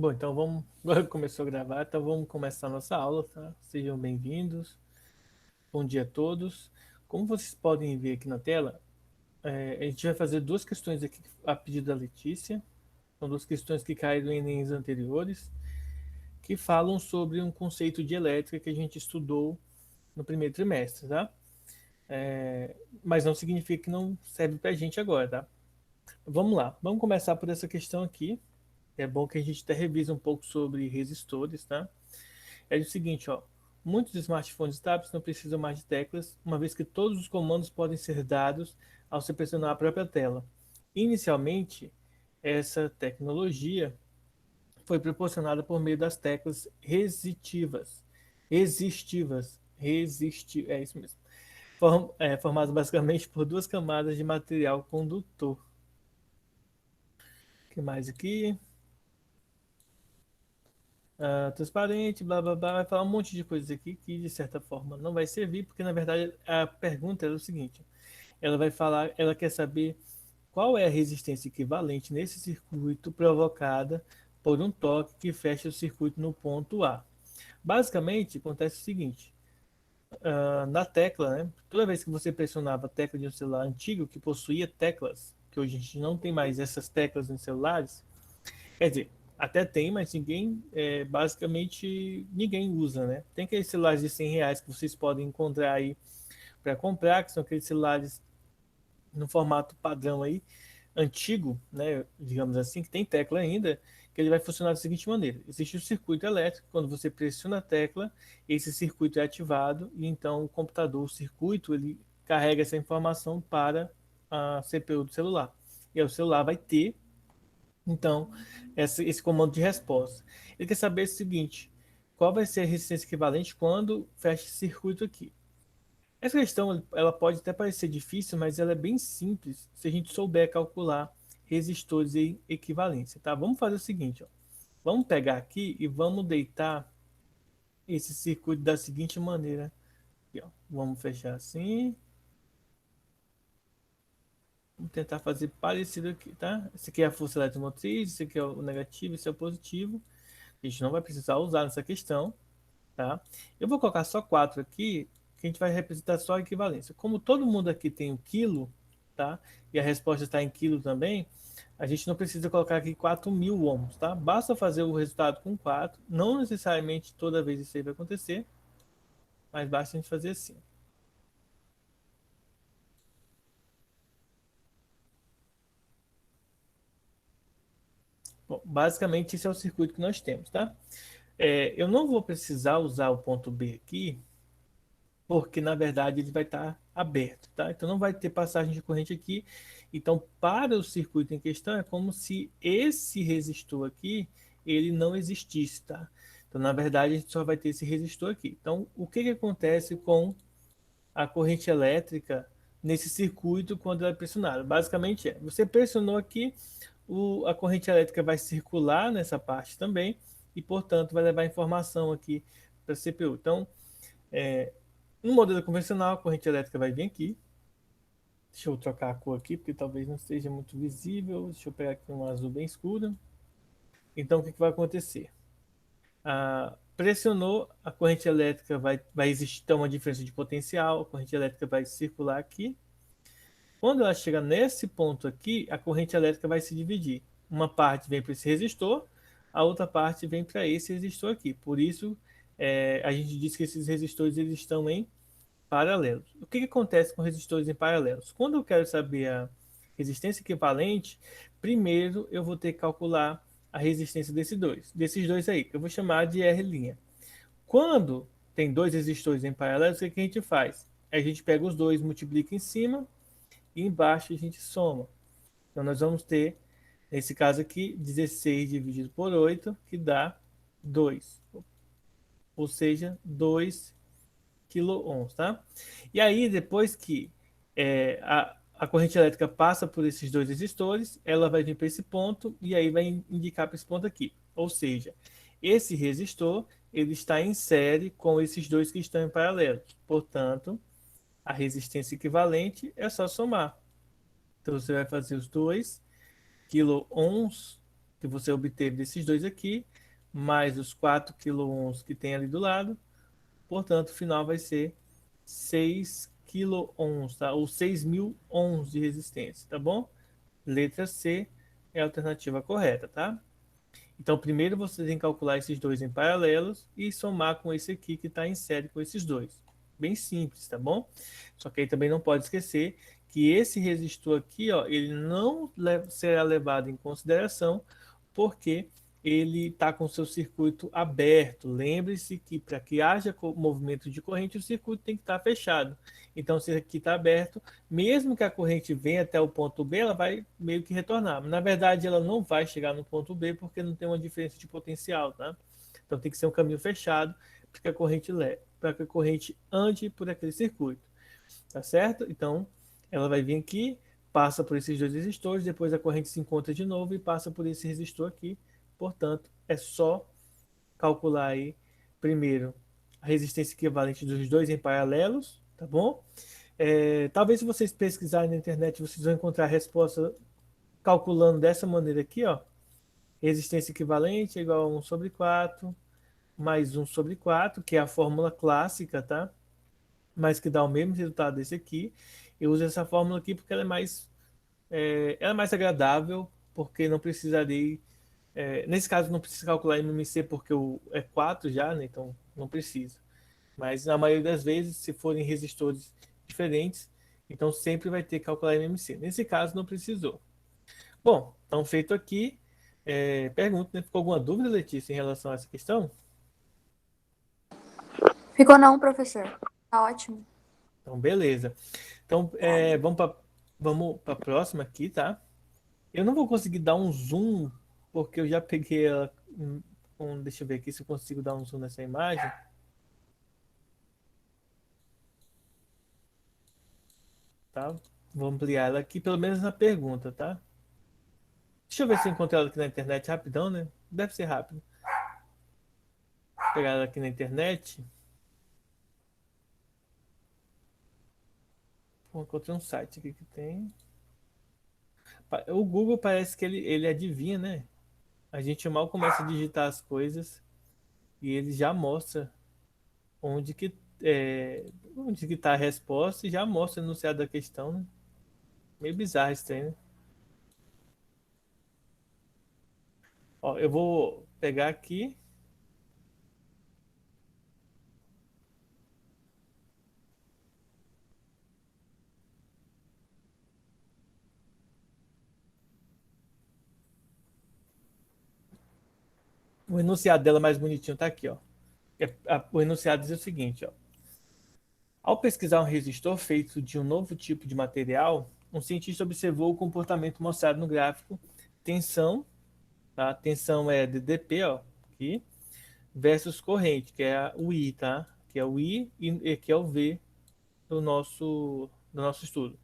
Bom, então vamos. Agora começou a gravar, então vamos começar a nossa aula, tá? Sejam bem-vindos. Bom dia a todos. Como vocês podem ver aqui na tela, a gente vai fazer duas questões aqui a pedido da Letícia. São duas questões que caíram em Enems anteriores, que falam sobre um conceito de elétrica que a gente estudou no primeiro trimestre, tá? Mas não significa que não serve para a gente agora, tá? Vamos lá, vamos começar por essa questão aqui. É bom que a gente até revise um pouco sobre resistores, tá? É o seguinte, ó. Muitos smartphones e tablets não precisam mais de teclas, uma vez que todos os comandos podem ser dados ao se pressionar a própria tela. Inicialmente, essa tecnologia foi proporcionada por meio das teclas é isso mesmo, formadas basicamente por duas camadas de material condutor. O que mais aqui? Transparente, blá blá blá, vai falar um monte de coisas aqui que de certa forma não vai servir, porque na verdade a pergunta é o seguinte: ela vai falar, ela quer saber qual é a resistência equivalente nesse circuito provocada por um toque que fecha o circuito no ponto A. Basicamente, acontece o seguinte: na tecla, né, toda vez que você pressionava a tecla de um celular antigo que possuía teclas, que hoje a gente não tem mais essas teclas nos celulares, quer dizer, até tem, mas ninguém, basicamente, ninguém usa, né? Tem aqueles celulares de R$ 100 que vocês podem encontrar aí para comprar, que são aqueles celulares no formato padrão aí, antigo, né, digamos assim, que tem tecla ainda, que ele vai funcionar da seguinte maneira: existe um circuito elétrico, quando você pressiona a tecla, esse circuito é ativado e então o computador, o circuito, ele carrega essa informação para a CPU do celular. E aí o celular vai ter, então, esse comando de resposta. Ele quer saber o seguinte: qual vai ser a resistência equivalente quando fecha esse circuito aqui? Essa questão ela pode até parecer difícil, mas ela é bem simples se a gente souber calcular resistores e equivalência, tá? Vamos fazer o seguinte, ó. Vamos pegar aqui e vamos deitar esse circuito da seguinte maneira. Aqui, ó. Vamos fechar assim. Vamos tentar fazer parecido aqui, tá? Esse aqui é a força eletromotriz, esse aqui é o negativo, esse é o positivo. A gente não vai precisar usar nessa questão, tá? Eu vou colocar só 4 aqui, que a gente vai representar só a equivalência. Como todo mundo aqui tem o quilo, tá? E a resposta está em quilo também, a gente não precisa colocar aqui 4.000 ohms, tá? Basta fazer o resultado com 4. Não necessariamente toda vez isso aí vai acontecer, mas basta a gente fazer assim. Bom, basicamente esse é o circuito que nós temos, tá? Eu não vou precisar usar o ponto B aqui, porque na verdade ele vai estar aberto, tá? Então não vai ter passagem de corrente aqui. Então, para o circuito em questão, é como se esse resistor aqui ele não existisse, tá? Então, na verdade, a gente só vai ter esse resistor aqui. Então, o que que acontece com a corrente elétrica nesse circuito quando ela é pressionada? Basicamente você pressionou aqui, a corrente elétrica vai circular nessa parte também e, portanto, vai levar informação aqui para a CPU. Então, no modelo convencional, a corrente elétrica vai vir aqui. Deixa eu trocar a cor aqui, porque talvez não seja muito visível. Deixa eu pegar aqui um azul bem escuro. Então, o que, que vai acontecer? Pressionou, a corrente elétrica vai existir então, uma diferença de potencial, a corrente elétrica vai circular aqui. Quando ela chega nesse ponto aqui, a corrente elétrica vai se dividir. Uma parte vem para esse resistor, a outra parte vem para esse resistor aqui. Por isso, a gente diz que esses resistores eles estão em paralelos. O que, que acontece com resistores em paralelos? Quando eu quero saber a resistência equivalente, primeiro eu vou ter que calcular a resistência desses dois aí, que eu vou chamar de R'. Quando tem dois resistores em paralelo, o que, que a gente faz? A gente pega os dois, multiplica em cima e embaixo a gente soma. Então nós vamos ter, nesse caso aqui, 16 dividido por 8, que dá 2. Ou seja, 2 quiloohms, tá? E aí, depois que a corrente elétrica passa por esses dois resistores, ela vai vir para esse ponto e aí vai indicar para esse ponto aqui. Ou seja, esse resistor ele está em série com esses dois que estão em paralelo. Portanto, a resistência equivalente é só somar. Então, você vai fazer os 2 quiloohms que você obteve desses dois aqui, mais os 4 quiloohms que tem ali do lado. Portanto, o final vai ser 6 quiloohms, tá? Ou 6.000 ohms de resistência, tá bom? Letra C é a alternativa correta, tá? Então, primeiro você tem que calcular esses dois em paralelos e somar com esse aqui que está em série com esses dois. Bem simples, tá bom? Só que aí também não pode esquecer que esse resistor aqui, ó, ele não será levado em consideração porque ele está com seu circuito aberto. Lembre-se que para que haja movimento de corrente, o circuito tem que estar fechado. Então, se aqui está aberto, mesmo que a corrente venha até o ponto B, ela vai meio que retornar. Na verdade, ela não vai chegar no ponto B porque não tem uma diferença de potencial, tá? Então, tem que ser um caminho fechado para que a corrente para que a corrente ande por aquele circuito, tá certo? Então, ela vai vir aqui, passa por esses dois resistores, depois a corrente se encontra de novo e passa por esse resistor aqui. Portanto, é só calcular aí primeiro a resistência equivalente dos dois em paralelos, tá bom? Talvez se vocês pesquisarem na internet, vocês vão encontrar a resposta calculando dessa maneira aqui, ó. Resistência equivalente é igual a 1 sobre 4 mais 1 sobre 4, que é a fórmula clássica, tá? Mas que dá o mesmo resultado desse aqui. Eu uso essa fórmula aqui porque ela é mais agradável, porque não precisaria. Nesse caso, não precisa calcular MMC porque é 4 já, né? Então não precisa. Mas na maioria das vezes, se forem resistores diferentes, então sempre vai ter que calcular MMC. Nesse caso, não precisou. Bom, então feito aqui, pergunta, né? Ficou alguma dúvida, Letícia, em relação a essa questão? Ficou não, professor. Tá ótimo. Então, beleza. Então, vamos para a próxima aqui, tá? Eu não vou conseguir dar um zoom, porque eu já peguei ela. Deixa eu ver aqui se eu consigo dar um zoom nessa imagem. Tá? Vou ampliar ela aqui, pelo menos na pergunta, tá? Deixa eu ver se eu encontro ela aqui na internet rapidão, né? Deve ser rápido. Vou pegar ela aqui na internet. Pô, encontrei um site aqui que tem. O Google parece que ele adivinha, né? A gente mal começa a digitar as coisas e ele já mostra onde que onde que tá a resposta e já mostra o enunciado da questão, né? Meio bizarro esse trem, né? Ó, eu vou pegar aqui. O enunciado dela mais bonitinho tá aqui, ó. O enunciado diz o seguinte, ó. Ao pesquisar um resistor feito de um novo tipo de material, um cientista observou o comportamento mostrado no gráfico tensão, tá? Tensão é DDP, ó, aqui, versus corrente, que é o I, tá? Que é o I e que é o V do nosso estudo.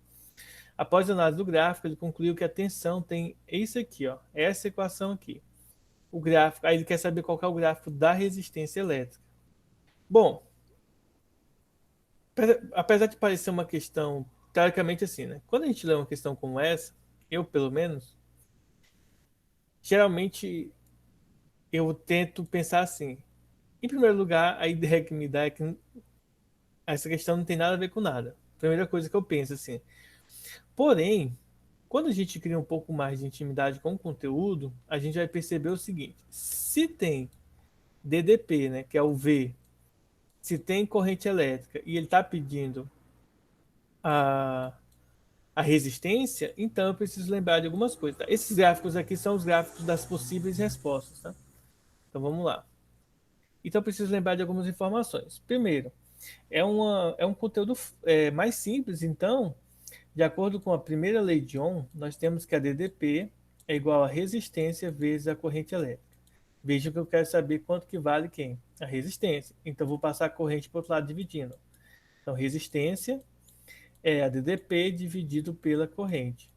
Após a análise do gráfico, ele concluiu que a tensão tem isso aqui, ó, essa equação aqui. O gráfico, aí ele quer saber qual é o gráfico da resistência elétrica. Bom, apesar de parecer uma questão teoricamente assim, né? Quando a gente lê uma questão como essa, eu pelo menos, geralmente eu tento pensar assim. Em primeiro lugar, a ideia que me dá é que essa questão não tem nada a ver com nada. Primeira coisa que eu penso assim. Porém, quando a gente cria um pouco mais de intimidade com o conteúdo, a gente vai perceber o seguinte: se tem DDP, né, que é o V, se tem corrente elétrica e ele está pedindo a, a resistência, então eu preciso lembrar de algumas coisas. Tá? Esses gráficos aqui são os gráficos das possíveis respostas. Tá? Então vamos lá. Então eu preciso lembrar de algumas informações. Primeiro, é um conteúdo mais simples, então, de acordo com a primeira lei de Ohm, nós temos que a DDP é igual a resistência vezes a corrente elétrica. Veja que eu quero saber quanto que vale quem? A resistência. Então vou passar a corrente para o outro lado dividindo. Então resistência é a DDP dividido pela corrente.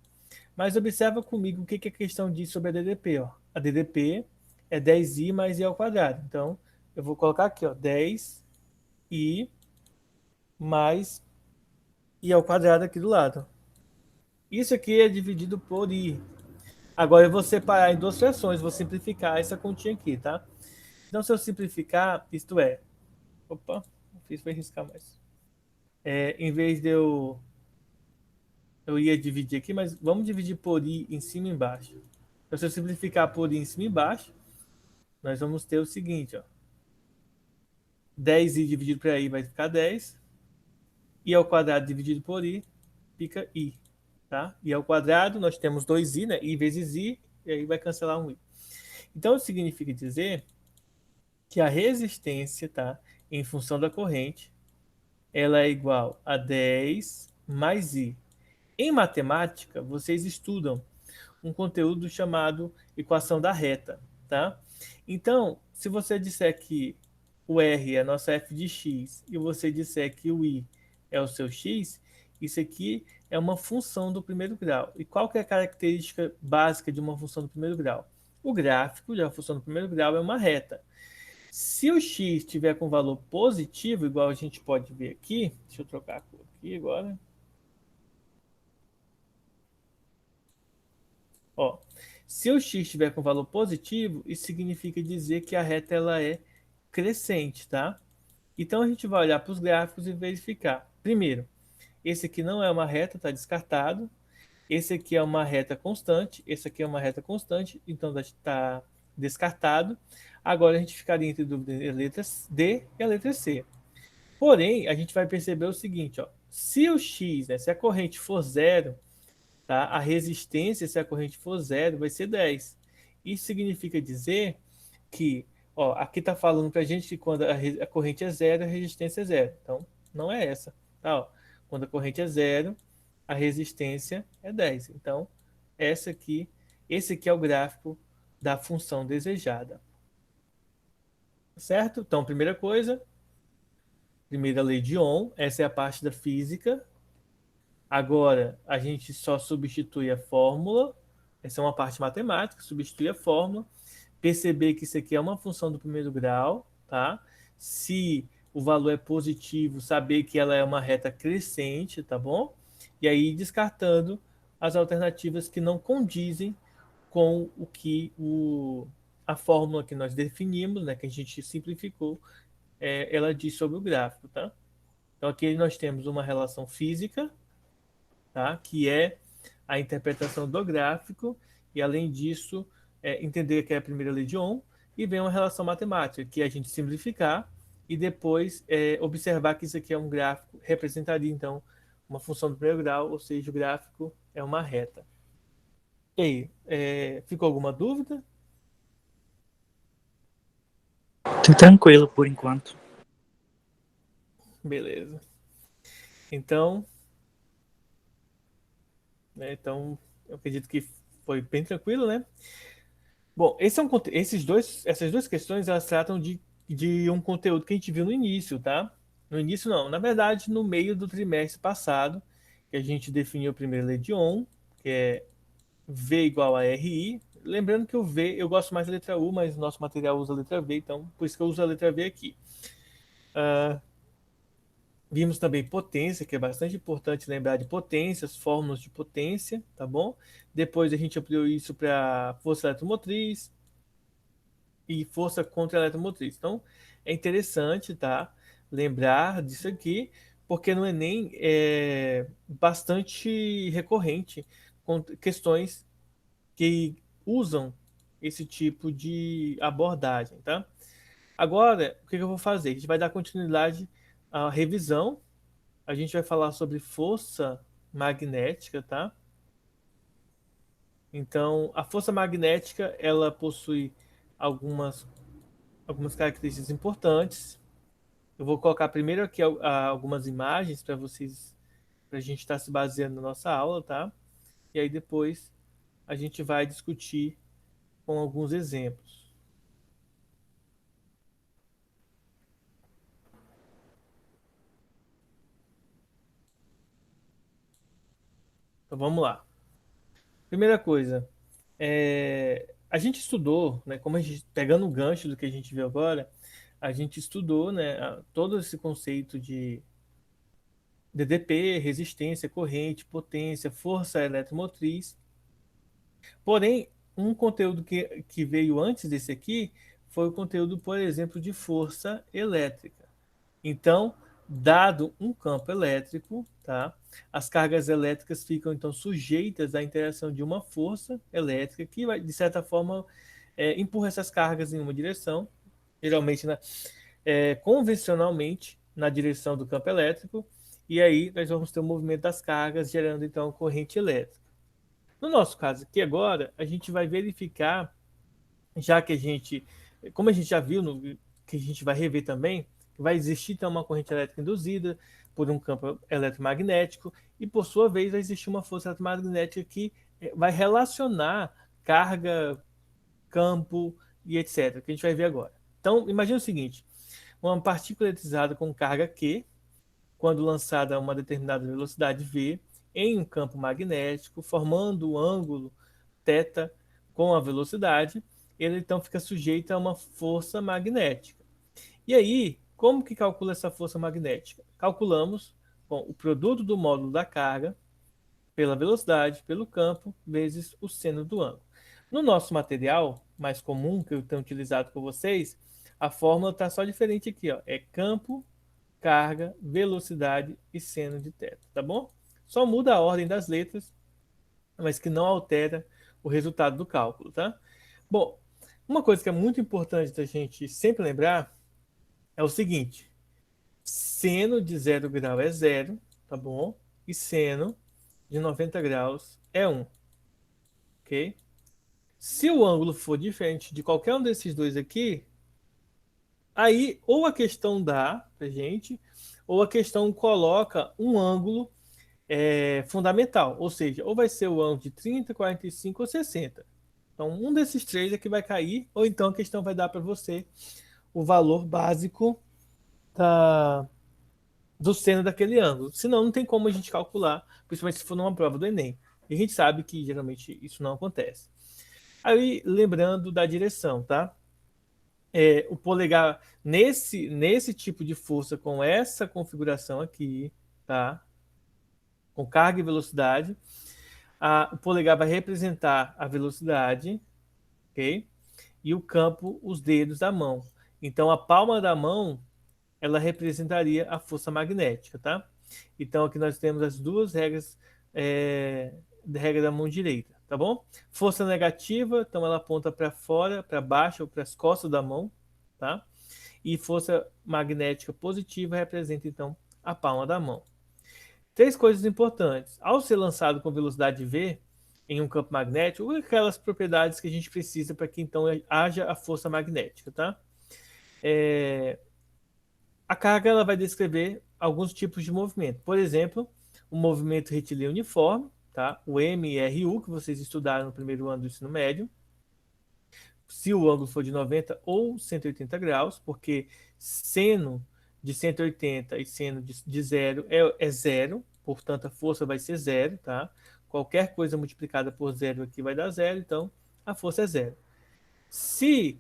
Mas observa comigo o que a questão diz sobre a DDP. Ó. A DDP é 10i mais i ao quadrado. Então eu vou colocar aqui, ó, 10i mais i ao quadrado aqui do lado. Isso aqui é dividido por i. Agora eu vou separar em duas frações, vou simplificar essa continha aqui, tá? Então, se eu simplificar, isto é... Opa, fiz para riscar mais. Em vez de eu ia dividir aqui, mas vamos dividir por i em cima e embaixo. Então, se eu simplificar por i em cima e embaixo, nós vamos ter o seguinte, ó. 10i dividido para i vai ficar 10. I ao quadrado dividido por i fica i. Tá? I ao quadrado, nós temos 2i, né? I vezes i, e aí vai cancelar um i. Então, isso significa dizer que a resistência, tá? Em função da corrente, ela é igual a 10 mais i. Em matemática, vocês estudam um conteúdo chamado equação da reta, tá? Então, se você disser que o R é a nossa f de x e você disser que o i é o seu x, isso aqui é uma função do primeiro grau. E qual que é a característica básica de uma função do primeiro grau? O gráfico de uma função do primeiro grau é uma reta. Se o x estiver com valor positivo, igual a gente pode ver aqui, deixa eu trocar a cor aqui agora. Ó, se o x estiver com valor positivo, isso significa dizer que a reta ela é crescente, tá? Então a gente vai olhar para os gráficos e verificar. Primeiro, esse aqui não é uma reta, está descartado. Esse aqui é uma reta constante, esse aqui é uma reta constante, então está descartado. Agora a gente ficaria entre dúvida a letra D e a letra C. Porém, a gente vai perceber o seguinte, ó, se o x, né, se a corrente for zero, tá, a resistência, se a corrente for zero, vai ser 10. Isso significa dizer que, ó, aqui está falando para a gente que quando a corrente é zero, a resistência é zero. Então, não é essa. Tá, ó. Quando a corrente é zero, a resistência é 10. Então, esse aqui é o gráfico da função desejada. Certo? Então, primeira coisa, primeira lei de Ohm, essa é a parte da física. Agora, a gente só substitui a fórmula. Essa é uma parte matemática, substitui a fórmula. Perceber que isso aqui é uma função do primeiro grau, tá? Se o valor é positivo, saber que ela é uma reta crescente, tá bom? E aí descartando as alternativas que não condizem com o que a fórmula que nós definimos, né, que a gente simplificou, ela diz sobre o gráfico, tá? Então aqui nós temos uma relação física, tá? Que é a interpretação do gráfico, e além disso, entender que é a primeira lei de Ohm, e vem uma relação matemática, que é a gente simplificar e depois observar que isso aqui é um gráfico, representaria então uma função do primeiro grau, ou seja, o gráfico é uma reta. E aí, ficou alguma dúvida? Tô tranquilo por enquanto. Beleza. Então, então eu acredito que foi bem tranquilo, né? Bom, essas duas questões elas tratam de um conteúdo que a gente viu no início, tá? No início não, na verdade no meio do trimestre passado, que a gente definiu a primeira lei de Ohm, que é V igual a RI. Lembrando que o V, eu gosto mais da letra U, mas o nosso material usa a letra V, então por isso que eu uso a letra V aqui. Vimos também potência, que é bastante importante lembrar de potências, fórmulas de potência, tá bom? Depois a gente ampliou isso para força eletromotriz, e força contra a eletromotriz. Então, é interessante, tá? Lembrar disso aqui, porque no Enem é bastante recorrente com questões que usam esse tipo de abordagem, tá? Agora, o que eu vou fazer? A gente vai dar continuidade à revisão. A gente vai falar sobre força magnética, tá? Então, a força magnética, ela possui algumas características importantes. Eu vou colocar primeiro aqui algumas imagens para vocês, para a gente estar se baseando na nossa aula, tá? E aí depois a gente vai discutir com alguns exemplos. Então vamos lá. Primeira coisa, a gente estudou, né? Como a gente pegando o gancho do que a gente viu agora, a gente estudou, né? Todo esse conceito de DDP, resistência, corrente, potência, força eletromotriz. Porém, um conteúdo que veio antes desse aqui foi o conteúdo, por exemplo, de força elétrica. Então, dado um campo elétrico, tá? As cargas elétricas ficam então sujeitas à interação de uma força elétrica que vai, de certa forma, empurra essas cargas em uma direção, geralmente convencionalmente na direção do campo elétrico, e aí nós vamos ter o movimento das cargas gerando então corrente elétrica. No nosso caso aqui agora, a gente vai verificar, já que a gente, como a gente já viu, que a gente vai rever também, que vai existir então uma corrente elétrica induzida por um campo eletromagnético e por sua vez vai existir uma força eletromagnética que vai relacionar carga, campo e etc, que a gente vai ver agora. Então, imagine o seguinte, uma partícula eletrizada com carga Q, quando lançada a uma determinada velocidade v, em um campo magnético, formando o ângulo θ com a velocidade, ele então fica sujeito a uma força magnética. E aí, como que calcula essa força magnética? Calculamos o produto do módulo da carga pela velocidade, pelo campo, vezes o seno do ângulo. No nosso material mais comum, que eu tenho utilizado com vocês, a fórmula está só diferente aqui, ó. É campo, carga, velocidade e seno de θ, tá bom? Só muda a ordem das letras, mas que não altera o resultado do cálculo, tá? Bom, uma coisa que é muito importante da gente sempre lembrar é o seguinte: seno de 0 grau é 0, tá bom? E seno de 90 graus é 1, ok? Se o ângulo for diferente de qualquer um desses dois aqui, aí ou a questão dá pra gente, ou a questão coloca um ângulo fundamental, ou seja, ou vai ser o ângulo de 30, 45 ou 60. Então, um desses três é que vai cair, ou então a questão vai dar para você o valor básico do seno daquele ângulo. Senão, não tem como a gente calcular, principalmente se for numa prova do Enem. E a gente sabe que geralmente isso não acontece. Aí, lembrando da direção, tá? O polegar, nesse tipo de força, com essa configuração aqui, tá? Com carga e velocidade, o polegar vai representar a velocidade, ok? E o campo, os dedos da mão. Então, a palma da mão, ela representaria a força magnética, tá? Então, aqui nós temos as duas regras, da regra da mão direita, tá bom? Força negativa, então ela aponta para fora, para baixo ou para as costas da mão, tá? E força magnética positiva representa, então, a palma da mão. Três coisas importantes. Ao ser lançado com velocidade v em um campo magnético, aquelas propriedades que a gente precisa para que então haja a força magnética, tá? A carga ela vai descrever alguns tipos de movimento. Por exemplo, o movimento retilíneo uniforme, tá? O MRU, que vocês estudaram no primeiro ano do ensino médio. Se o ângulo for de 90 ou 180 graus, porque seno de 180 e seno de zero é zero, portanto a força vai ser zero, tá? Qualquer coisa multiplicada por zero aqui vai dar zero, então a força é zero. Se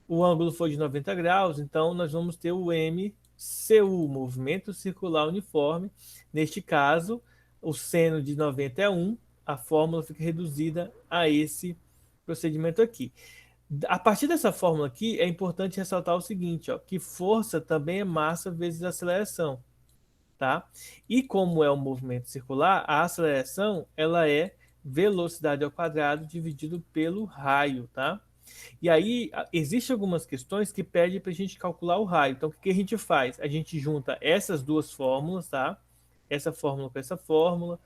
o ângulo for de 90 graus, então nós vamos ter o MCU, movimento circular uniforme. Neste caso, o seno de 90 é 1, a fórmula fica reduzida a esse procedimento aqui. A partir dessa fórmula aqui, é importante ressaltar o seguinte, ó, que força também é massa vezes aceleração, tá? E como é um movimento circular, a aceleração ela é velocidade ao quadrado dividido pelo raio, tá? E aí, existem algumas questões que pedem para a gente calcular o raio. Então, o que a gente faz? A gente junta essas duas fórmulas, tá? Essa fórmula com essa fórmula.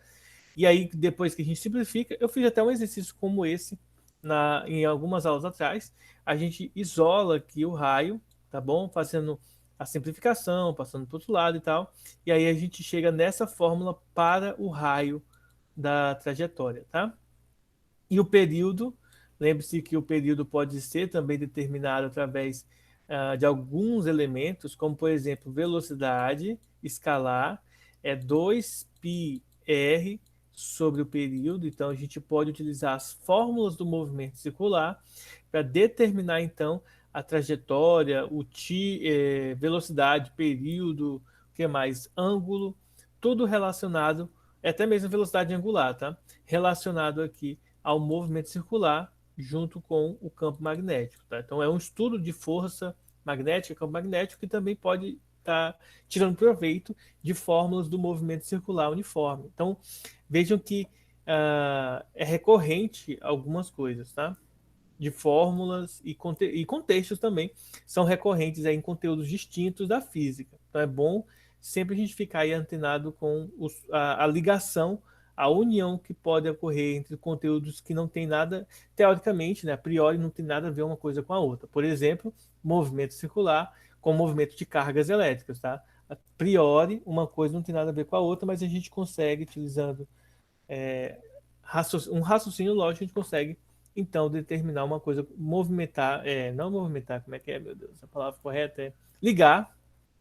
E aí, depois que a gente simplifica, eu fiz até um exercício como esse em algumas aulas atrás. A gente isola aqui o raio, tá bom? Fazendo a simplificação, passando para o outro lado e tal. E aí a gente chega nessa fórmula para o raio da trajetória, tá? E o período, lembre-se que o período pode ser também determinado através de alguns elementos, como por exemplo, velocidade escalar é 2πr sobre o período, então a gente pode utilizar as fórmulas do movimento circular para determinar então a trajetória, velocidade, período, o que mais? Ângulo, tudo relacionado, até mesmo velocidade angular, tá? Relacionado aqui ao movimento circular junto com o campo magnético. Tá? Então, é um estudo de força magnética, campo magnético, que também pode estar tirando proveito de fórmulas do movimento circular uniforme. Então, vejam que é recorrente algumas coisas, tá? De fórmulas e contextos também são recorrentes aí em conteúdos distintos da física. Então é bom sempre a gente ficar aí antenado com a ligação, a união que pode ocorrer entre conteúdos que não tem nada, teoricamente, né, a priori não tem nada a ver uma coisa com a outra. Por exemplo, movimento circular com movimento de cargas elétricas, tá? A priori, uma coisa não tem nada a ver com a outra, mas a gente consegue, utilizando é, um raciocínio lógico, a gente consegue então determinar uma coisa, movimentar, não movimentar, como é que é, meu Deus, a palavra correta é ligar,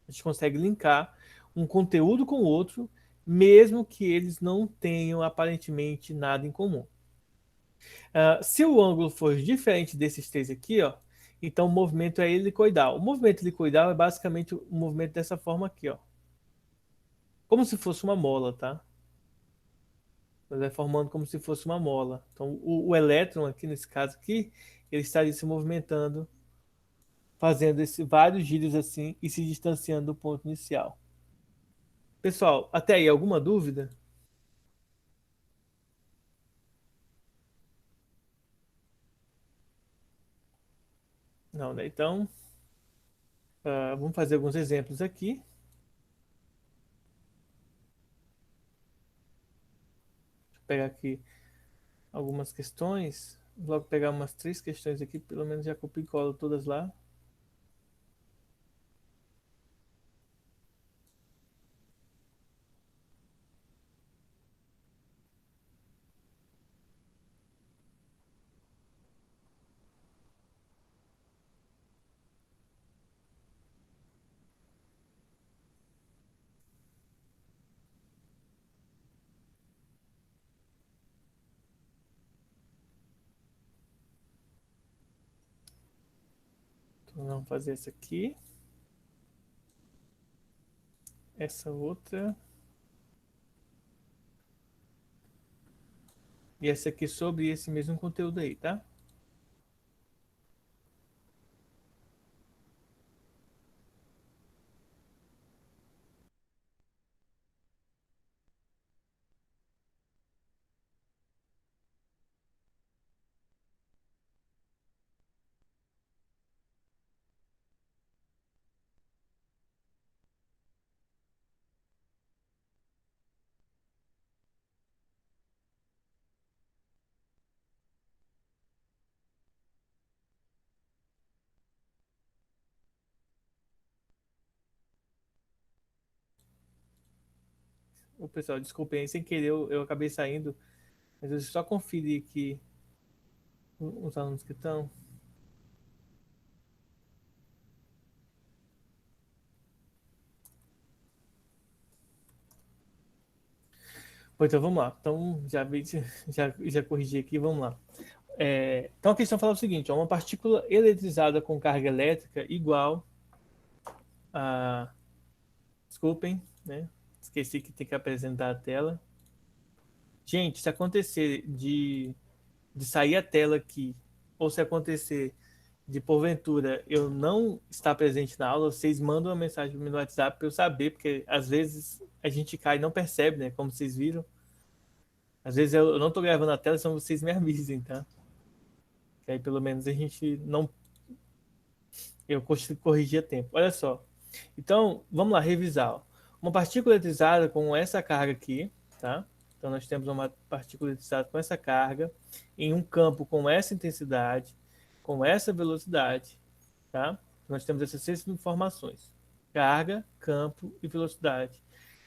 a gente consegue linkar um conteúdo com o outro, mesmo que eles não tenham aparentemente nada em comum. Se o ângulo for diferente desses três aqui, ó, então o movimento é helicoidal. O movimento helicoidal é basicamente o movimento dessa forma aqui, ó, como se fosse uma mola, tá? Mas vai formando como se fosse uma mola. Então, o elétron aqui, nesse caso aqui, ele estaria se movimentando, fazendo vários giros assim e se distanciando do ponto inicial. Pessoal, até aí, alguma dúvida? Não, né? Então, vamos fazer alguns exemplos aqui. Deixa eu pegar aqui algumas questões. Vou logo pegar umas 3 questões aqui, pelo menos já copio e colo todas lá. Então, vamos fazer essa aqui. Essa outra. E essa aqui sobre esse mesmo conteúdo aí, tá? O pessoal, desculpem aí, sem querer eu acabei saindo, mas eu só conferir aqui os alunos que estão. Bom, então vamos lá. Então já corrigi aqui, vamos lá. Então a questão fala o seguinte: ó, uma partícula eletrizada com carga elétrica igual a. Desculpem, né? Esqueci que tem que apresentar a tela. Gente, se acontecer de sair a tela aqui, ou se acontecer de porventura eu não estar presente na aula, vocês mandam uma mensagem no WhatsApp para eu saber, porque às vezes a gente cai e não percebe, né? Como vocês viram. Às vezes eu não estou gravando a tela, então vocês me avisem, tá? Que aí pelo menos a gente não. Eu consigo corrigir a tempo. Olha só. Então, vamos lá, revisar. Ó. Uma partícula eletrizada com essa carga aqui, tá? Então, nós temos uma partícula eletrizada com essa carga em um campo com essa intensidade, com essa velocidade, tá? Nós temos essas 6 informações: carga, campo e velocidade.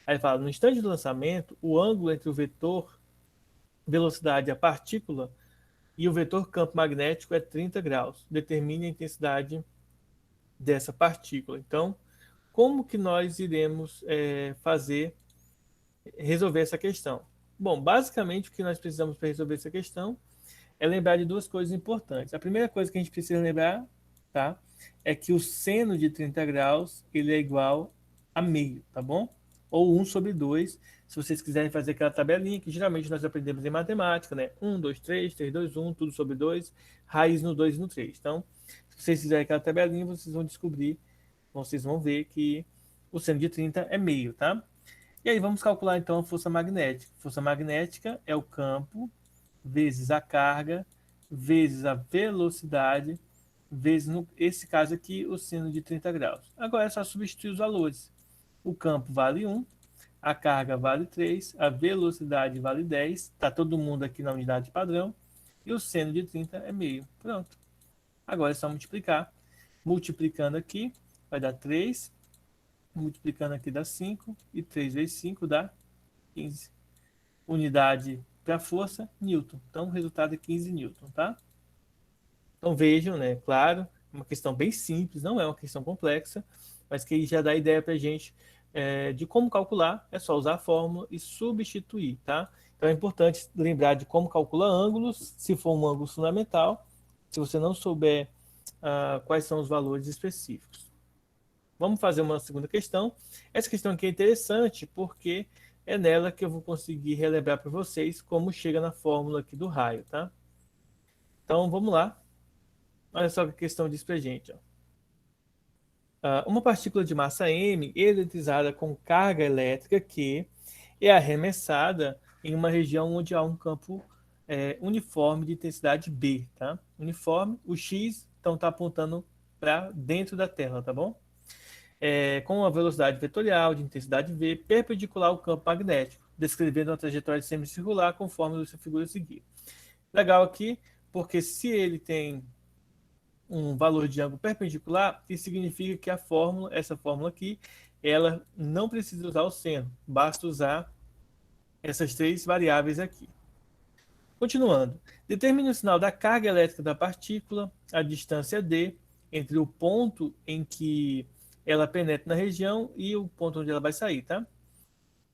Aí fala, no instante do lançamento, o ângulo entre o vetor velocidade e a partícula e o vetor campo magnético é 30 graus. Determine a intensidade dessa partícula. Então, como que nós iremos resolver essa questão? Bom, basicamente o que nós precisamos para resolver essa questão é lembrar de 2 coisas importantes. A primeira coisa que a gente precisa lembrar, tá, é que o seno de 30 graus ele é igual a meio, tá bom? ou 1 sobre 2, se vocês quiserem fazer aquela tabelinha que geralmente nós aprendemos em matemática, né? 1, 2, 3, 3, 2, 1, tudo sobre 2, raiz no 2 e no 3. Então, se vocês fizerem aquela tabelinha, vocês vão descobrir, vocês vão ver que o seno de 30 é meio, tá? E aí vamos calcular então a força magnética. Força magnética é o campo vezes a carga vezes a velocidade vezes, esse caso aqui, o seno de 30 graus. Agora é só substituir os valores. O campo vale 1, a carga vale 3, a velocidade vale 10, está todo mundo aqui na unidade padrão, e o seno de 30 é meio. Pronto. Agora é só multiplicar. Multiplicando aqui, vai dar 3, multiplicando aqui dá 5, e 3 vezes 5 dá 15. Unidade para força, Newton. Então, o resultado é 15 Newton, tá? Então, vejam, né? Claro, uma questão bem simples, não é uma questão complexa, mas que já dá ideia para a gente de como calcular. É só usar a fórmula e substituir, tá? Então, é importante lembrar de como calcula ângulos, se for um ângulo fundamental, se você não souber quais são os valores específicos. Vamos fazer uma segunda questão. Essa questão aqui é interessante porque é nela que eu vou conseguir relembrar para vocês como chega na fórmula aqui do raio, tá? Então, vamos lá. Olha só o que a questão diz para a gente. Ó. Uma partícula de massa m eletrizada com carga elétrica Q é arremessada em uma região onde há um campo uniforme de intensidade B, tá? Uniforme, o X então está apontando para dentro da tela, tá bom? Com uma velocidade vetorial de intensidade V perpendicular ao campo magnético, descrevendo uma trajetória semicircular conforme essa figura a seguir. Legal aqui, porque se ele tem um valor de ângulo perpendicular, isso significa que essa fórmula aqui, ela não precisa usar o seno, basta usar essas três variáveis aqui. Continuando, determine o sinal da carga elétrica da partícula, a distância d, entre o ponto em que ela penetra na região e o ponto onde ela vai sair, tá?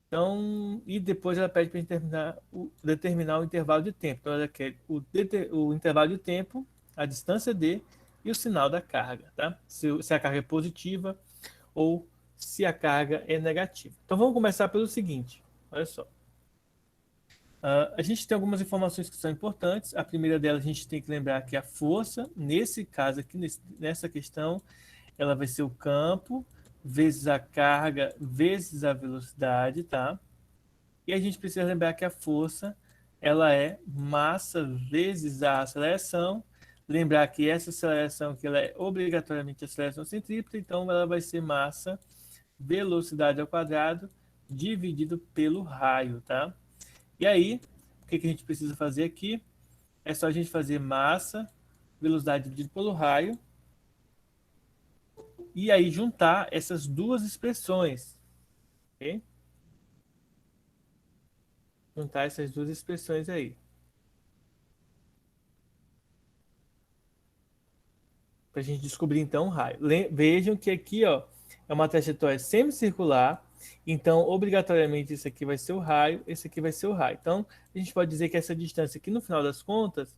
Então, e depois ela pede para determinar o intervalo de tempo. Então, ela quer o intervalo de tempo, a distância d e o sinal da carga, tá? Se a carga é positiva ou se a carga é negativa. Então, vamos começar pelo seguinte, olha só. A gente tem algumas informações que são importantes. A primeira delas, a gente tem que lembrar que a força, nesse caso aqui, nessa questão, ela vai ser o campo vezes a carga vezes a velocidade, tá? E a gente precisa lembrar que a força, ela é massa vezes a aceleração. Lembrar que essa aceleração que ela é obrigatoriamente aceleração centrípeta, então ela vai ser massa velocidade ao quadrado dividido pelo raio, tá? E aí, o que a gente precisa fazer aqui? É só a gente fazer massa, velocidade dividido pelo raio, e aí juntar essas duas expressões. Ok? Juntar essas duas expressões aí. Para a gente descobrir então o raio. Vejam que aqui ó, é uma trajetória semicircular, então obrigatoriamente esse aqui vai ser o raio, esse aqui vai ser o raio. Então a gente pode dizer que essa distância aqui no final das contas,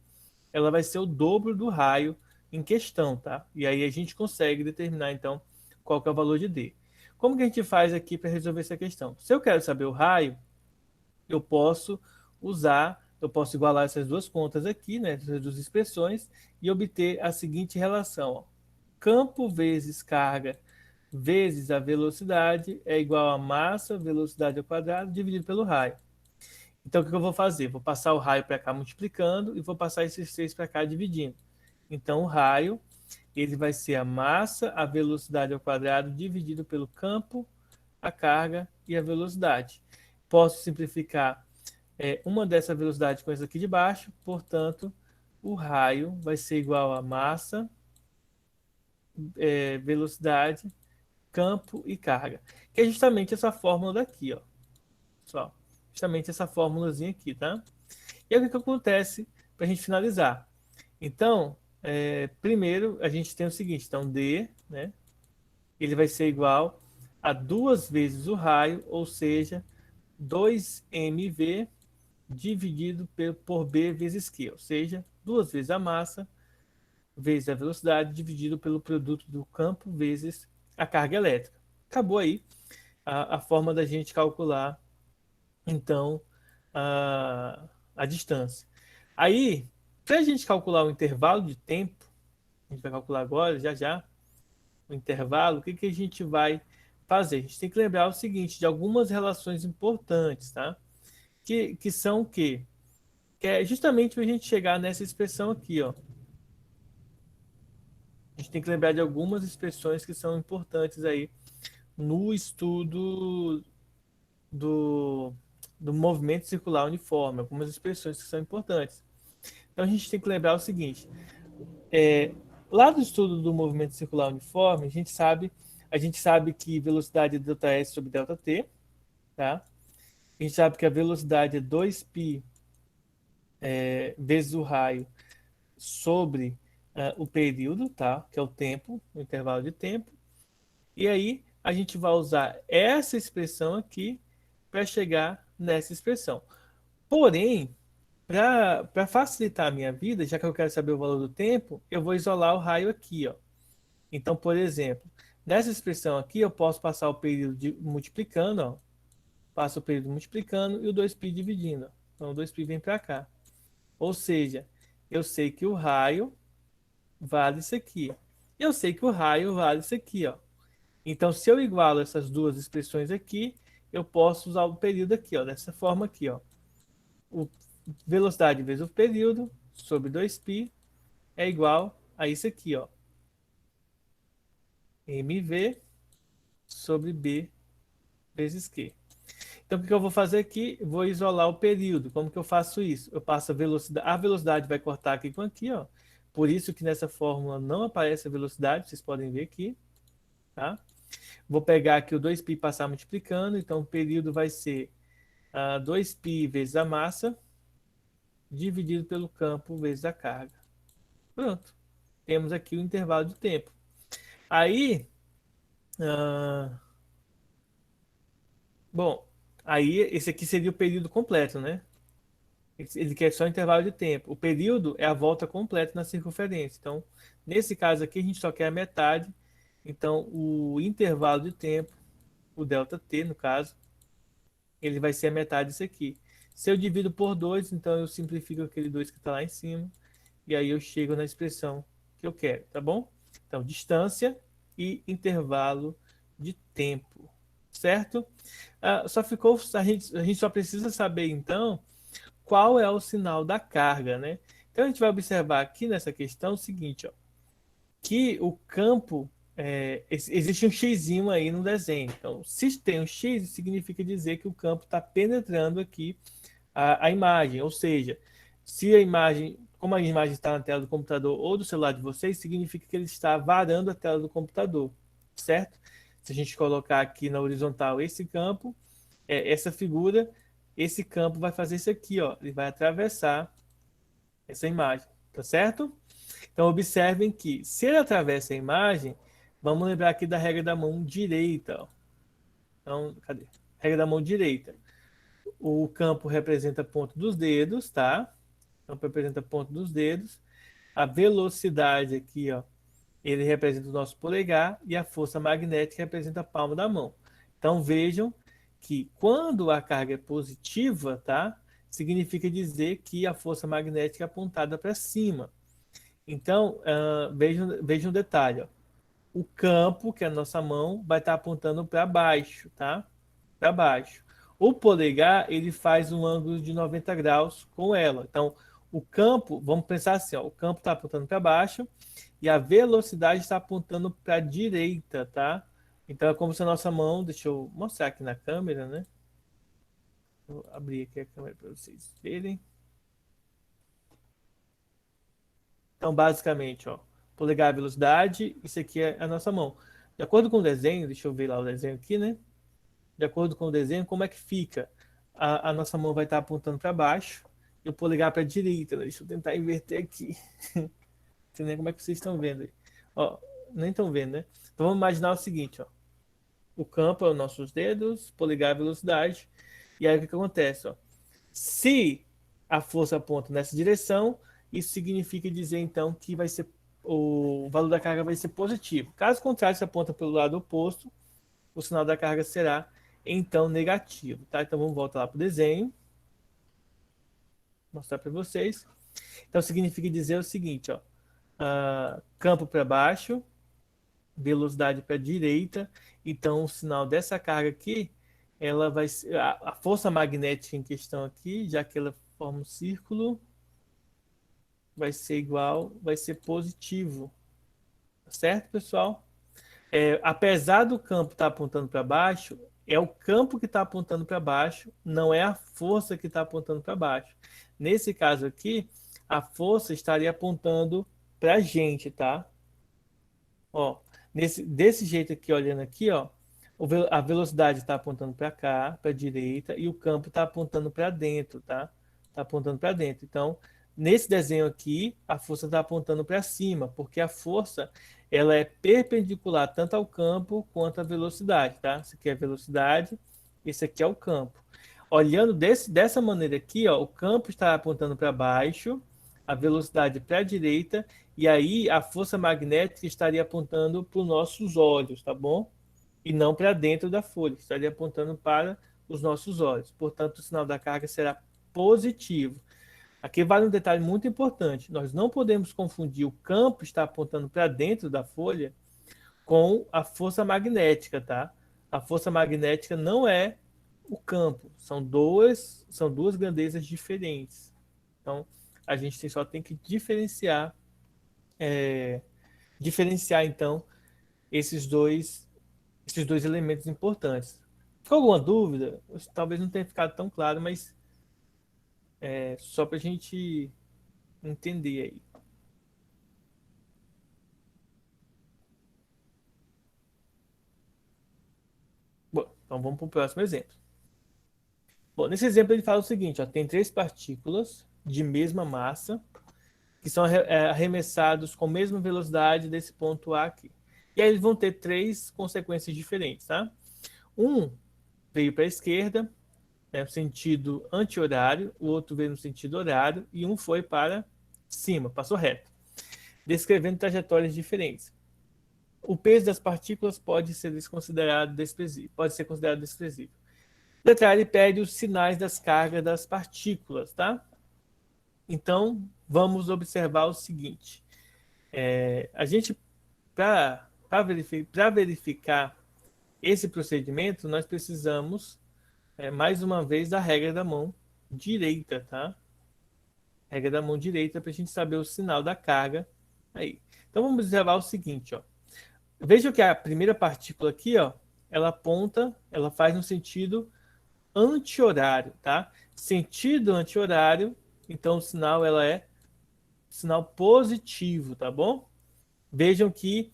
ela vai ser o dobro do raio em questão, tá? E aí a gente consegue determinar então qual que é o valor de D. Como que a gente faz aqui para resolver essa questão? Se eu quero saber o raio, eu posso igualar essas duas contas aqui, né, essas duas expressões, e obter a seguinte relação. Ó. Campo vezes carga vezes a velocidade é igual a massa, velocidade ao quadrado, dividido pelo raio. Então, o que eu vou fazer? Vou passar o raio para cá multiplicando e vou passar esses 3 para cá dividindo. Então, o raio ele vai ser a massa, a velocidade ao quadrado, dividido pelo campo, a carga e a velocidade. Posso simplificar uma dessa velocidade com essa aqui de baixo, portanto, o raio vai ser igual a massa, velocidade, campo e carga. Que é justamente essa fórmula daqui, ó. Só. Justamente essa fórmulazinha aqui, tá? E aí o que acontece para a gente finalizar? Então, primeiro a gente tem o seguinte, então D, né? Ele vai ser igual a 2 vezes o raio, ou seja, 2mv dividido por B vezes Q, ou seja, 2 vezes a massa vezes a velocidade dividido pelo produto do campo vezes a carga elétrica. Acabou aí. a forma da gente calcular, então, a distância. Aí, para a gente calcular o intervalo de tempo, a gente vai calcular agora, já já, o intervalo, o que, que a gente vai fazer? A gente tem que lembrar o seguinte, de algumas relações importantes, tá? Que são o quê? Que é justamente para a gente chegar nessa expressão aqui, ó. A gente tem que lembrar de algumas expressões que são importantes aí no estudo do, do movimento circular uniforme, algumas expressões que são importantes. Então a gente tem que lembrar o seguinte: lá do estudo do movimento circular uniforme, a gente sabe que velocidade é ΔS sobre ΔT, tá? A gente sabe que a velocidade é 2π vezes o raio sobre o período, tá? Que é o tempo, o intervalo de tempo. E aí a gente vai usar essa expressão aqui para chegar nessa expressão. Porém, para facilitar a minha vida, já que eu quero saber o valor do tempo, eu vou isolar o raio aqui, ó. Então, por exemplo, nessa expressão aqui, eu posso passar o período multiplicando, ó. Passo o período multiplicando e o 2π dividindo. Ó. Então, o 2π vem para cá. Ou seja, eu sei que o raio vale isso aqui. Eu sei que o raio vale isso aqui, ó. Então, se eu igualo essas duas expressões aqui, eu posso usar o período aqui, ó, dessa forma aqui, ó. O velocidade vezes o período sobre 2π é igual a isso aqui, ó. mv sobre b vezes q. Então, o que eu vou fazer aqui? Vou isolar o período. Como que eu faço isso? Eu passo a velocidade vai cortar aqui com aqui, ó. Por isso que nessa fórmula não aparece a velocidade, vocês podem ver aqui, tá? Vou pegar aqui o 2π e passar multiplicando, então o período vai ser 2π vezes a massa dividido pelo campo vezes a carga. Pronto. Temos aqui o intervalo de tempo. Aí, bom, aí esse aqui seria o período completo, né? Ele quer só intervalo de tempo. O período é a volta completa na circunferência. Então, nesse caso aqui, a gente só quer a metade. Então, o intervalo de tempo, o ΔT, no caso, ele vai ser a metade disso aqui. Se eu divido por 2, então eu simplifico aquele 2 que está lá em cima. E aí eu chego na expressão que eu quero, tá bom? Então, distância e intervalo de tempo, certo? A gente só precisa saber, então, qual é o sinal da carga, né? Então, a gente vai observar aqui nessa questão o seguinte, ó, que o campo, existe um xzinho aí no desenho. Então, se tem um x, significa dizer que o campo está penetrando aqui a imagem, ou seja, se a imagem, como a imagem está na tela do computador ou do celular de vocês, significa que ele está varando a tela do computador, certo? Se a gente colocar aqui na horizontal esse campo, essa figura, esse campo vai fazer isso aqui, ó, ele vai atravessar essa imagem, tá certo? Então observem que se ele atravessa a imagem, vamos lembrar aqui da regra da mão direita, ó. Então, cadê? Regra da mão direita. O campo representa ponto dos dedos, tá? O campo representa ponto dos dedos. A velocidade aqui, ó, ele representa o nosso polegar e a força magnética representa a palma da mão. Então vejam que quando a carga é positiva, tá? Significa dizer que a força magnética é apontada para cima. Então, vejam um detalhe, ó. O campo, que é a nossa mão, vai estar apontando para baixo, tá? Para baixo. O polegar, ele faz um ângulo de 90 graus com ela. Então, o campo, vamos pensar assim, ó, o campo está apontando para baixo e a velocidade está apontando para a direita, tá? Então, é como se a nossa mão, deixa eu mostrar aqui na câmera, né? Vou abrir aqui a câmera para vocês verem. Então, basicamente, ó, polegar a velocidade, isso aqui é a nossa mão. De acordo com o desenho, deixa eu ver lá o desenho aqui, né? De acordo com o desenho, como é que fica? A nossa mão vai estar apontando para baixo e o polegar para a direita. Né? Deixa eu tentar inverter aqui. Não sei nem como é que vocês estão vendo aí. Ó, nem estão vendo, né? Então vamos imaginar o seguinte, ó. O campo é os nossos dedos, polegar é a velocidade. E aí o que acontece, ó? Se a força aponta nessa direção, isso significa dizer então que vai ser o valor da carga vai ser positivo. Caso contrário, se aponta pelo lado oposto, o sinal da carga será então negativo, tá? Então vamos voltar lá para o desenho, mostrar para vocês. Então significa dizer o seguinte, ó, campo para baixo, velocidade para a direita. Então o sinal dessa carga aqui, ela vai ser, a força magnética em questão aqui, já que ela forma um círculo, vai ser igual, vai ser positivo, certo, pessoal? Apesar do campo estar apontando para baixo, é o campo que está apontando para baixo, não é a força que está apontando para baixo. Nesse caso aqui, a força estaria apontando para a gente, tá? Ó, desse jeito aqui, olhando aqui, ó, a velocidade está apontando para cá, para a direita, e o campo está apontando para dentro, tá? Está apontando para dentro. Então, nesse desenho aqui, a força está apontando para cima, porque a força ela é perpendicular tanto ao campo quanto à velocidade, tá? Isso aqui é a velocidade, esse aqui é o campo. Olhando dessa maneira aqui, ó, o campo está apontando para baixo, a velocidade para a direita, e aí a força magnética estaria apontando para os nossos olhos, tá bom? E não para dentro da folha, estaria apontando para os nossos olhos. Portanto, o sinal da carga será positivo. Aqui vale um detalhe muito importante. Nós não podemos confundir o campo estar apontando para dentro da folha com a força magnética, tá? A força magnética não é o campo. São duas grandezas diferentes. Então, a gente só tem que diferenciar então esses dois elementos importantes. Ficou alguma dúvida? Talvez não tenha ficado tão claro, mas só para a gente entender aí. Bom, então vamos para o próximo exemplo. Bom, nesse exemplo ele fala o seguinte, ó, tem 3 partículas de mesma massa que são arremessados com a mesma velocidade desse ponto A aqui. E aí eles vão ter 3 consequências diferentes, tá? Um veio para a esquerda, no sentido anti-horário, o outro veio no sentido horário e um foi para cima, passou reto, descrevendo trajetórias diferentes. O peso das partículas pode ser considerado desprezível. Letra ele pede os sinais das cargas das partículas, tá? Então, vamos observar o seguinte. A gente, para verificar esse procedimento, nós precisamos, mais uma vez, da regra da mão direita, tá? Regra da mão direita para a gente saber o sinal da carga aí. Então, vamos observar o seguinte, ó. Veja que a primeira partícula aqui, ó, ela faz no sentido anti-horário, tá? Sentido anti-horário, então o sinal ela é sinal positivo, tá bom? Vejam que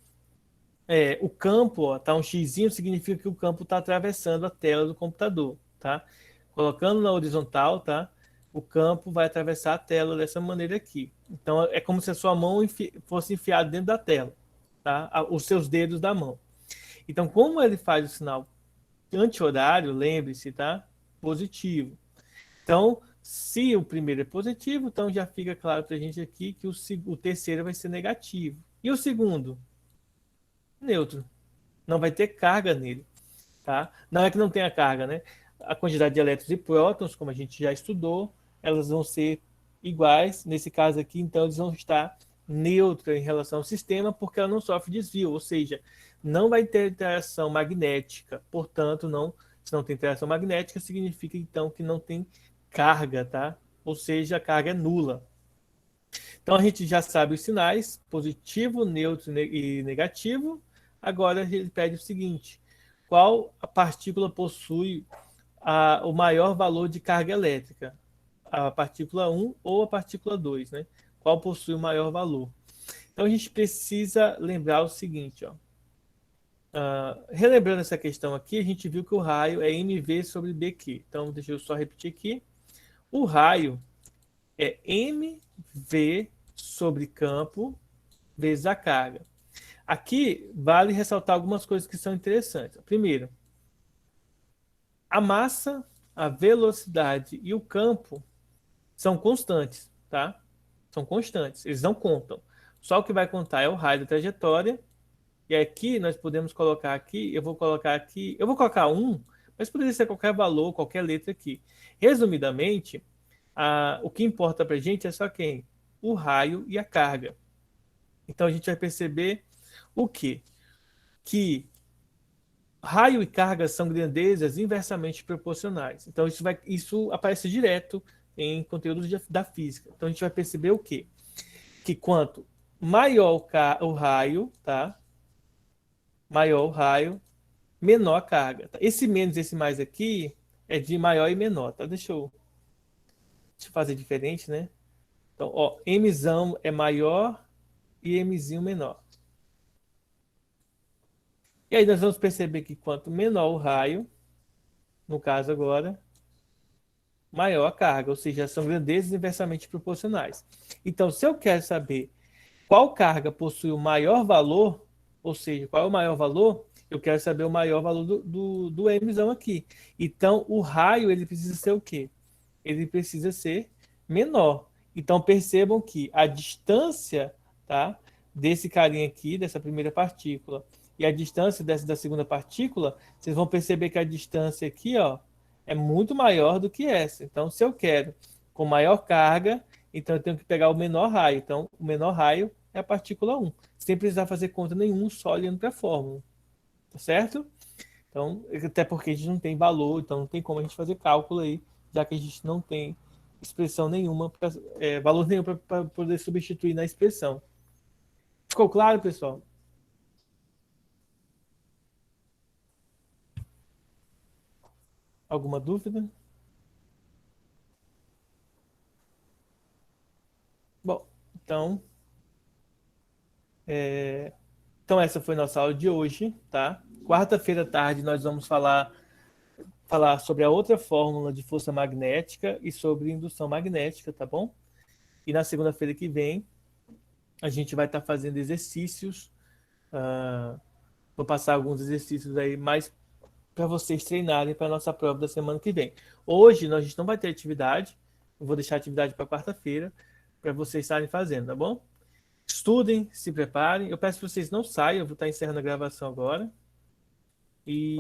o campo, ó, tá um xizinho, significa que o campo está atravessando a tela do computador, tá? Colocando na horizontal, tá? O campo vai atravessar a tela dessa maneira aqui. Então é como se a sua mão fosse enfiada dentro da tela, tá? Os seus dedos da mão. Então, como ele faz o sinal anti-horário, lembre-se, tá? Positivo. Então, se o primeiro é positivo, então já fica claro para a gente aqui que o terceiro vai ser negativo. E o segundo? Neutro. Não vai ter carga nele, tá? Não é que não tenha carga, né? A quantidade de elétrons e prótons, como a gente já estudou, elas vão ser iguais. Nesse caso aqui, então, eles vão estar neutra em relação ao sistema, porque ela não sofre desvio, ou seja, não vai ter interação magnética. Portanto, se não tem interação magnética, significa então que não tem carga, tá? Ou seja, a carga é nula. Então a gente já sabe os sinais, positivo, neutro e negativo. Agora ele pede o seguinte, qual a partícula possui o maior valor de carga elétrica? A partícula 1 ou a partícula 2, né? Qual possui o maior valor? Então a gente precisa lembrar o seguinte, ó. Relembrando essa questão aqui, a gente viu que o raio é mv sobre bq. Então deixa eu só repetir aqui. O raio é mv sobre campo vezes a carga. Aqui vale ressaltar algumas coisas que são interessantes. Primeiro, a massa, a velocidade e o campo são constantes, tá? São constantes, eles não contam. Só o que vai contar é o raio da trajetória. E aqui nós podemos colocar aqui, eu vou colocar 1, mas poderia ser qualquer valor, qualquer letra aqui. Resumidamente, o que importa para a gente é só quem? O raio e a carga. Então a gente vai perceber o quê? Que raio e carga são grandezas inversamente proporcionais. Então isso aparece direto em conteúdos da física. Então a gente vai perceber o quê? Que quanto maior o raio, tá? Maior o raio, menor a carga. Tá? Esse menos, esse mais aqui é de maior e menor, tá? Deixa eu fazer diferente, né? Então, ó, Mzão é maior e Mzinho menor. E aí nós vamos perceber que quanto menor o raio, no caso agora, maior a carga, ou seja, são grandezas inversamente proporcionais. Então, se eu quero saber qual carga possui o maior valor, ou seja, qual é o maior valor, eu quero saber o maior valor do Mzão aqui. Então, o raio, ele precisa ser o quê? Ele precisa ser menor. Então, percebam que a distância, tá, desse carinha aqui, dessa primeira partícula, e a distância dessa da segunda partícula, vocês vão perceber que a distância aqui, ó, é muito maior do que essa. Então, se eu quero com maior carga, então eu tenho que pegar o menor raio. Então, o menor raio é a partícula 1, sem precisar fazer conta nenhum, só olhando para a fórmula. Tá certo? Então, até porque a gente não tem valor, então não tem como a gente fazer cálculo aí, já que a gente não tem expressão nenhuma, valor nenhum para poder substituir na expressão. Ficou claro, pessoal? Alguma dúvida? Bom, então, então essa foi nossa aula de hoje, tá? Quarta-feira à tarde nós vamos falar sobre a outra fórmula de força magnética e sobre indução magnética, tá bom? E na segunda-feira que vem a gente vai estar fazendo exercícios. Vou passar alguns exercícios aí mais para vocês treinarem para a nossa prova da semana que vem. Hoje nós não vai ter atividade, eu vou deixar a atividade para quarta-feira para vocês estarem fazendo, tá bom? Estudem, se preparem. Eu peço que vocês não saiam, eu vou estar encerrando a gravação agora. E